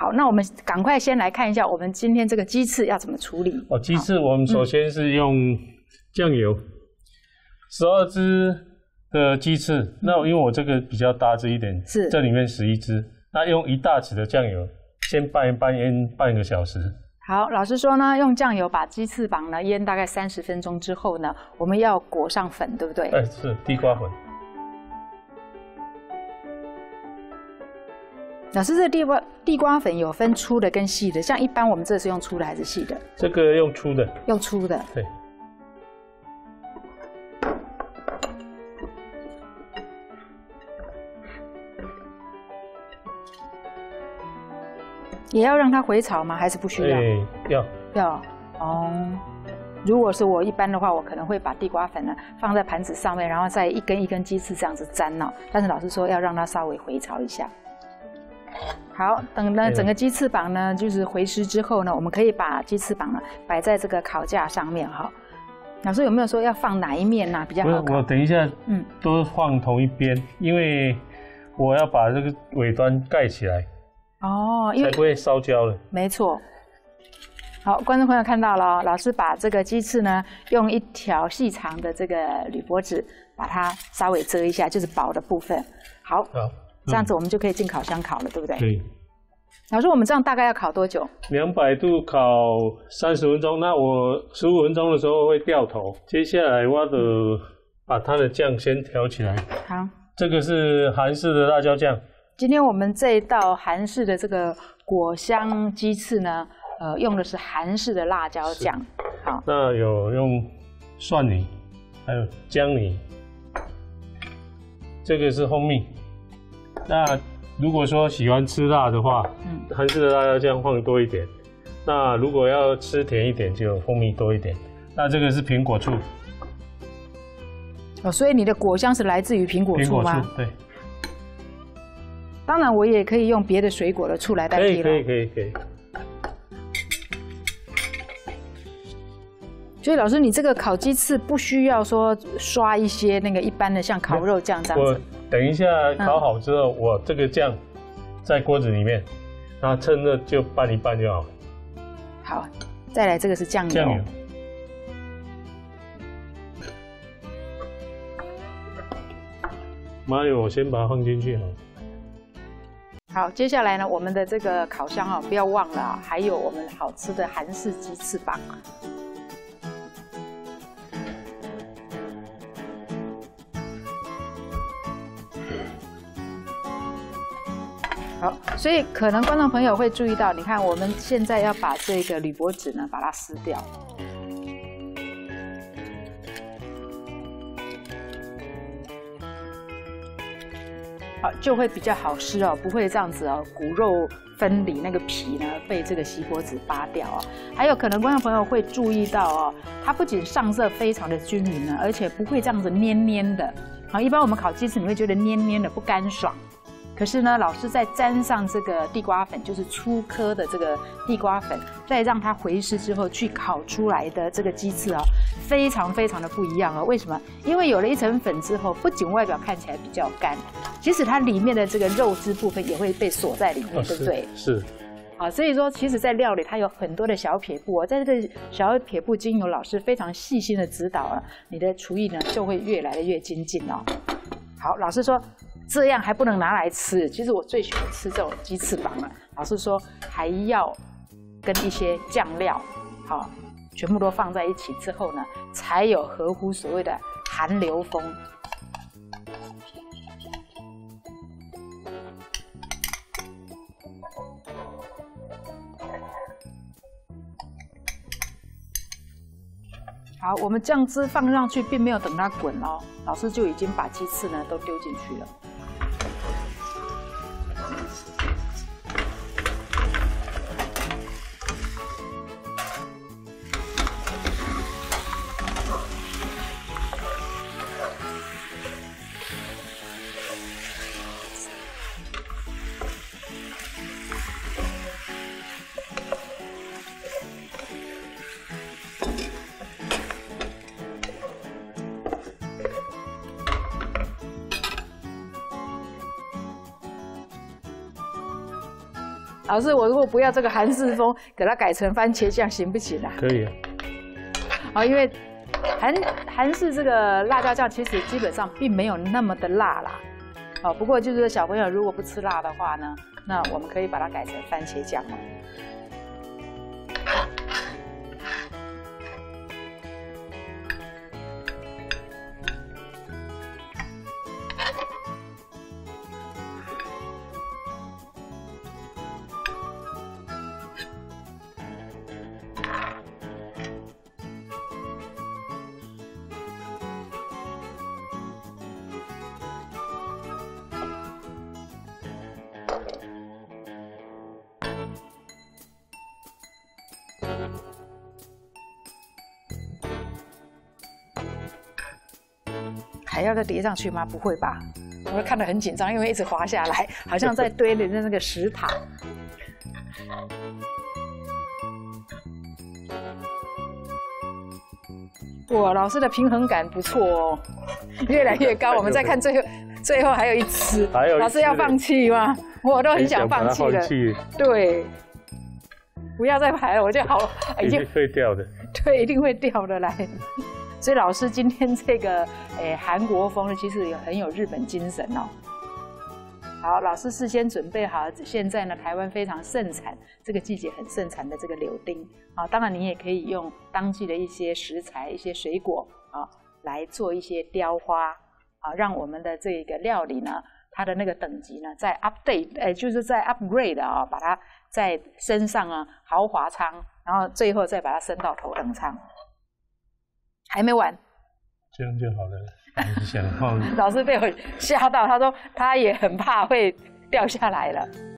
好，那我们赶快先来看一下我们今天这个鸡翅要怎么处理。哦，鸡翅我们首先是用酱油，12只的鸡翅，那因为我这个比较大只一点，是这里面11只，那用1大匙的酱油，先拌一拌，腌半个小时。好，老师说呢，用酱油把鸡翅膀呢腌大概30分钟之后呢，我们要裹上粉，对不对？哎，是地瓜粉。老师，这地瓜粉有分粗的跟细的，像一般我们这是用粗的还是细的？这个用粗的。用粗的。对。也要让它回炒吗？还是不需要？要。要哦。如果是我一般的话，我可能会把地瓜粉呢放在盘子上面，然后再一根一根鸡翅这样子沾哦。但是老师说要让它稍微回炒一下。好，等呢整个鸡翅膀呢就是回湿之后呢，我们可以把鸡翅膀呢摆在这个烤架上面哈。老师有没有说要放哪一面呢比较好烤？我等一下都放同一边，因为我要把这个尾端盖起来。哦，因为才不会烧焦了。没错。好，观众朋友看到了，老师把这个鸡翅呢用一条细长的这个铝箔纸把它稍微遮一下，就是薄的部分。好。这样子我们就可以进烤箱烤了，对不对？对。老师，我们这样大概要烤多久？200度烤30分钟。那我15分钟的时候会掉头。接下来我得把它的酱先调起来。好。这个是韩式的辣椒酱。今天我们这一道韩式的这个果香鸡翅呢，用的是韩式的辣椒酱。好。那有用蒜泥，还有姜泥。这个是蜂蜜。那如果说喜欢吃辣的话，韩式的辣椒酱放多一点。那如果要吃甜一点，就蜂蜜多一点。那这个是苹果醋。哦，所以你的果香是来自于苹果醋吗？苹果醋，对。当然，我也可以用别的水果的醋来代替了。可以。所以老师，你这个烤鸡翅不需要说刷一些那个一般的像烤肉酱这样子。等一下烤好之后，我这个酱在锅子里面，然后趁热就拌一拌就好。好，再来这个是酱油。酱油。麻油我先把它放进去好。好，接下来呢，我们的这个烤箱啊，不要忘了，还有我们好吃的韩式鸡翅膀。好，所以可能观众朋友会注意到，你看我们现在要把这个铝箔纸呢，把它撕掉。好，就会比较好撕哦，不会这样子哦，骨肉分离，那个皮呢被这个锡箔纸扒掉哦。还有可能观众朋友会注意到哦，它不仅上色非常的均匀呢，而且不会这样子黏黏的。好，一般我们烤鸡翅你会觉得黏黏的不干爽。可是呢，老师再沾上这个地瓜粉，就是粗颗的这个地瓜粉，再让它回湿之后去烤出来的这个鸡翅哦，非常非常的不一样哦。为什么？因为有了一层粉之后，不仅外表看起来比较干，其实它里面的这个肉汁部分也会被锁在里面，对不对？是。啊，所以说，其实，在料理它有很多的小撇步哦，在这个小撇步经由老师非常细心的指导啊，你的厨艺呢就会越来的越精进哦。好，老师说。这样还不能拿来吃，其实我最喜欢吃这种鸡翅膀了。老师说还要跟一些酱料，好，全部都放在一起之后呢，才有合乎所谓的韩流风。好，我们酱汁放上去，并没有等它滚哦，老师就已经把鸡翅呢都丢进去了。老师，我如果不要这个韩式风，给它改成番茄酱行不行啊？可以啊。啊，因为韩式这个辣椒酱其实基本上并没有那么的辣啦。哦，不过就是小朋友如果不吃辣的话呢，那我们可以把它改成番茄酱哦。还要再叠上去吗？不会吧，我看得很紧张，因为一直滑下来，好像在堆的那个石塔。哇，老师的平衡感不错哦，越来越高。我们再看最后还有一只，老师要放弃吗？我都很想放弃了。对，不要再排了，我就好，已经会掉的。对，一定会掉的来。所以老师今天这个韩国风呢，其实也很有日本精神哦。好，老师事先准备好，现在呢台湾非常盛产，这个季节很盛产的这个柳丁啊，当然你也可以用当季的一些食材、一些水果啊来做一些雕花啊，让我们的这个料理呢，它的那个等级呢在 update， 就是在 upgrade 啊，把它在升上啊豪华舱，然后最后再把它升到头等舱。还没完，这样就好了。你想放？老师被我吓到，他说他也很怕会掉下来了。